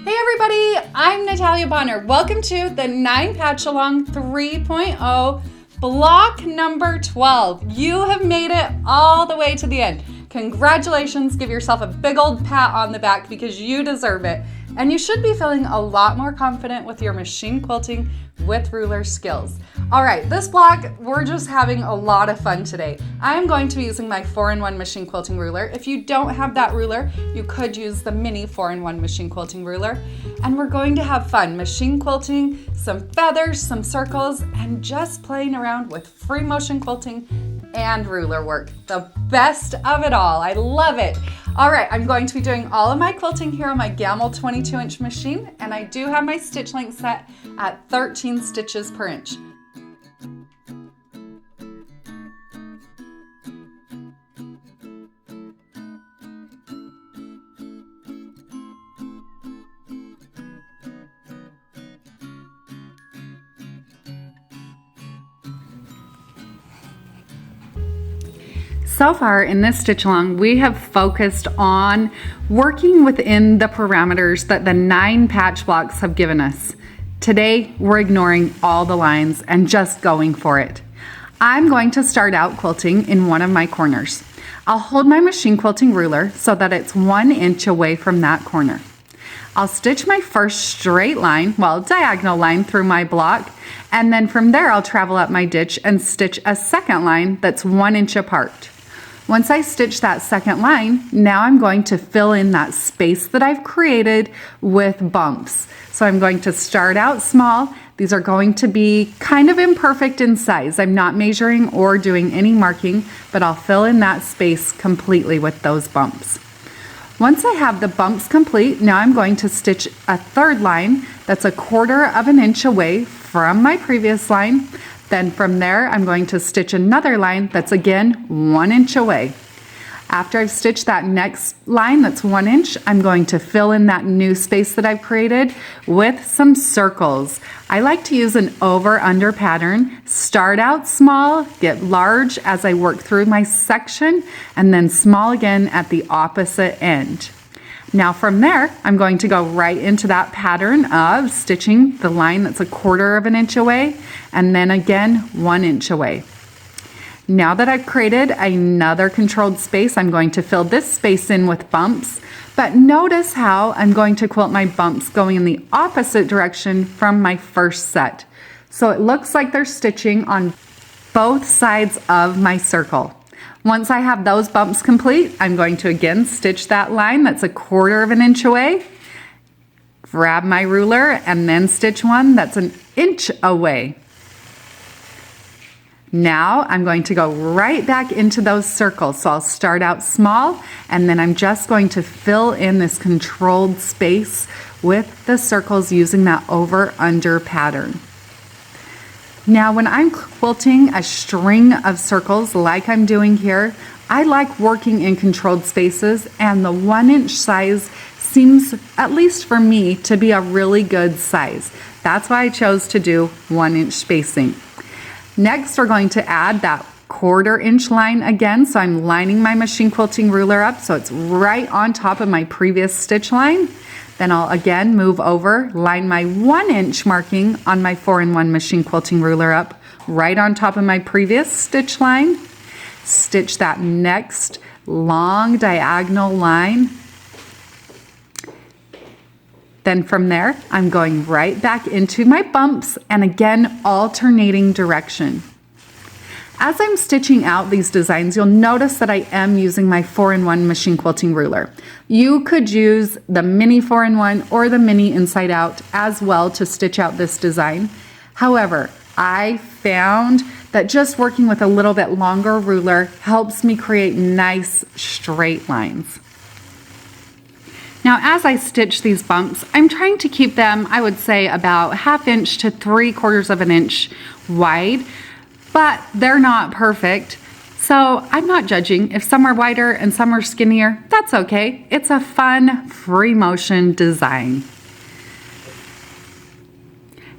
Hey everybody, I'm Natalia Bonner. Welcome to the Nine Patchalong 3.0 block number 12. You have made it all the way to the end. Congratulations, give yourself a big old pat on the back because you deserve it. And you should be feeling a lot more confident with your machine quilting with ruler skills. All right, this block, we're just having a lot of fun today. I'm going to be using my 4-in-1 machine quilting ruler. If you don't have that ruler, you could use the mini 4-in-1 machine quilting ruler. And we're going to have fun machine quilting, some feathers, some circles, and just playing around with free motion quilting and ruler work. The best of it all. I love it. All right, I'm going to be doing all of my quilting here on my Gamble 22-inch machine, and I do have my stitch length set at 13 stitches per inch. So far in this stitch along, we have focused on working within the parameters that the 9 patch blocks have given us. Today, we're ignoring all the lines and just going for it. I'm going to start out quilting in one of my corners. I'll hold my machine quilting ruler so that it's 1 inch away from that corner. I'll stitch my first straight line, diagonal line through my block, and then from there I'll travel up my ditch and stitch a second line that's 1 inch apart. Once I stitch that second line, now I'm going to fill in that space that I've created with bumps. So I'm going to start out small. These are going to be kind of imperfect in size. I'm not measuring or doing any marking, but I'll fill in that space completely with those bumps. Once I have the bumps complete, now I'm going to stitch a third line that's 1/4 inch away from my previous line. Then from there, I'm going to stitch another line that's again 1 inch away. After I've stitched that next line that's 1 inch, I'm going to fill in that new space that I've created with some circles. I like to use an over-under pattern. Start out small, get large as I work through my section, and then small again at the opposite end. Now from there, I'm going to go right into that pattern of stitching the line that's 1/4 inch away, and then again 1 inch away. Now that I've created another controlled space, I'm going to fill this space in with bumps, but notice how I'm going to quilt my bumps going in the opposite direction from my first set. So it looks like they're stitching on both sides of my circle. Once I have those bumps complete, I'm going to again stitch that line that's 1/4 inch away, grab my ruler, and then stitch one that's 1 inch away. Now I'm going to go right back into those circles. So I'll start out small, and then I'm just going to fill in this controlled space with the circles using that over-under pattern. Now when I'm quilting a string of circles like I'm doing here, I like working in controlled spaces, and the 1 inch size seems, at least for me, to be a really good size. That's why I chose to do 1 inch spacing. Next, we're going to add that 1/4 inch line again. So I'm lining my machine quilting ruler up so it's right on top of my previous stitch line. Then I'll again move over, line my 1 inch marking on my 4-in-1 machine quilting ruler up right on top of my previous stitch line. Stitch that next long diagonal line. Then from there, I'm going right back into my bumps and again alternating direction. As I'm stitching out these designs, you'll notice that I am using my 4-in-1 machine quilting ruler. You could use the mini 4-in-1 or the mini inside out as well to stitch out this design. However, I found that just working with a little bit longer ruler helps me create nice straight lines. Now, as I stitch these bumps, I'm trying to keep them, I would say, about 1/2 inch to 3/4 inch wide, but they're not perfect. So I'm not judging. If some are wider and some are skinnier, that's okay. It's a fun, free motion design.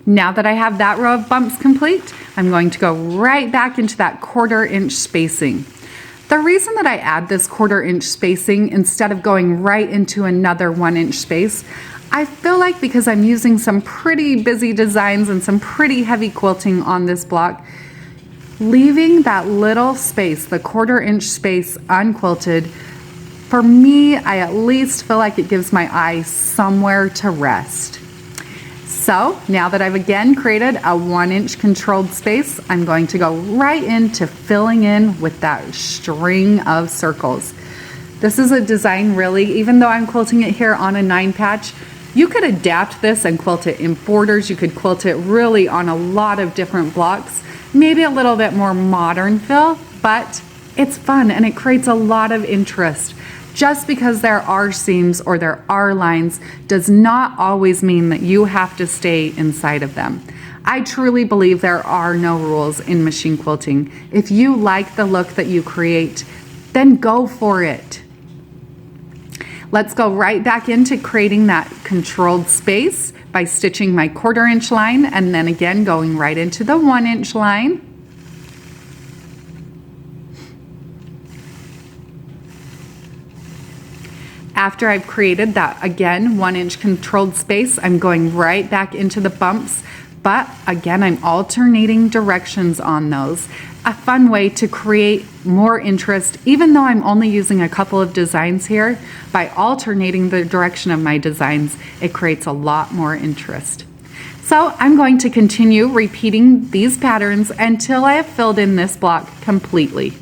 Now that I have that row of bumps complete, I'm going to go right back into that 1/4 inch spacing. The reason that I add this 1/4 inch spacing instead of going right into another 1 inch space, I feel like because I'm using some pretty busy designs and some pretty heavy quilting on this block, leaving that little space, the 1/4 inch space unquilted, for me, I at least feel like it gives my eye somewhere to rest. So now that I've again created a 1 inch controlled space, I'm going to go right into filling in with that string of circles. This is a design really, even though I'm quilting it here on a 9 patch, you could adapt this and quilt it in borders. You could quilt it really on a lot of different blocks, maybe a little bit more modern feel, but it's fun and it creates a lot of interest. Just because there are seams or there are lines does not always mean that you have to stay inside of them. I truly believe there are no rules in machine quilting. If you like the look that you create, then go for it. Let's go right back into creating that controlled space by stitching my 1/4 inch line and then again going right into the 1 inch line. After I've created that, again, 1 inch controlled space, I'm going right back into the bumps, but again, I'm alternating directions on those. A fun way to create more interest, even though I'm only using a couple of designs here, by alternating the direction of my designs, it creates a lot more interest. So I'm going to continue repeating these patterns until I have filled in this block completely.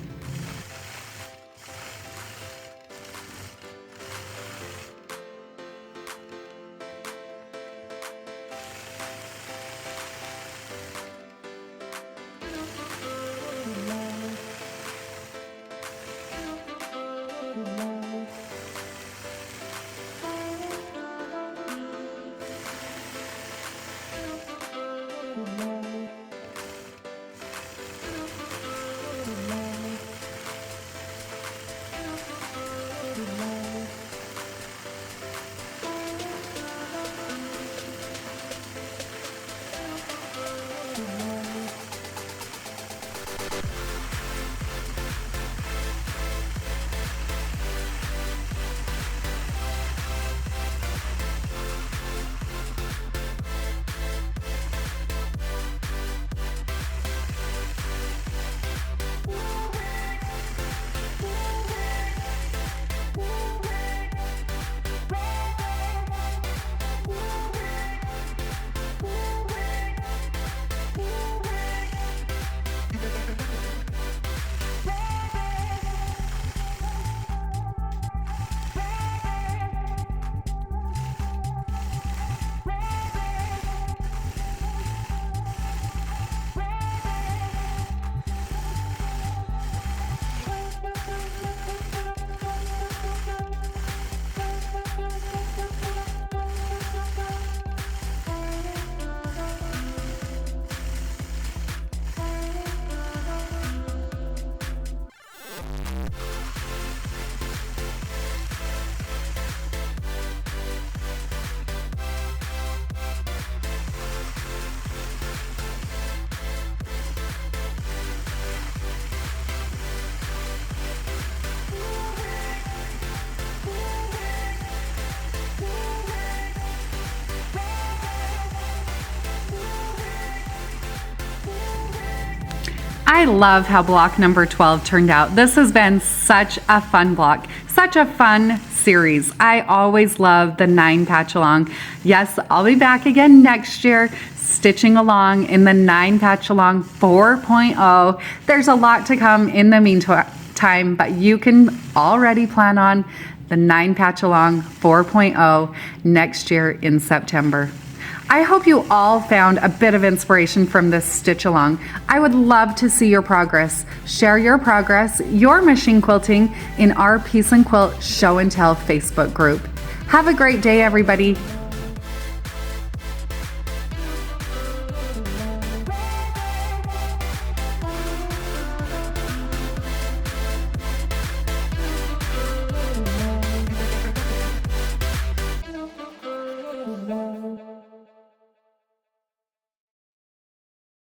I love how block number 12 turned out. This has been such a fun block, such a fun series. I always love the 9 Patchalong. Yes, I'll be back again next year stitching along in the 9 Patchalong 4.0. There's a lot to come in the meantime, but you can already plan on the 9 Patchalong 4.0 next year in September. I hope you all found a bit of inspiration from this stitch along. I would love to see your progress. Share your progress, your machine quilting in our Piece and Quilt Show and Tell Facebook group. Have a great day, everybody.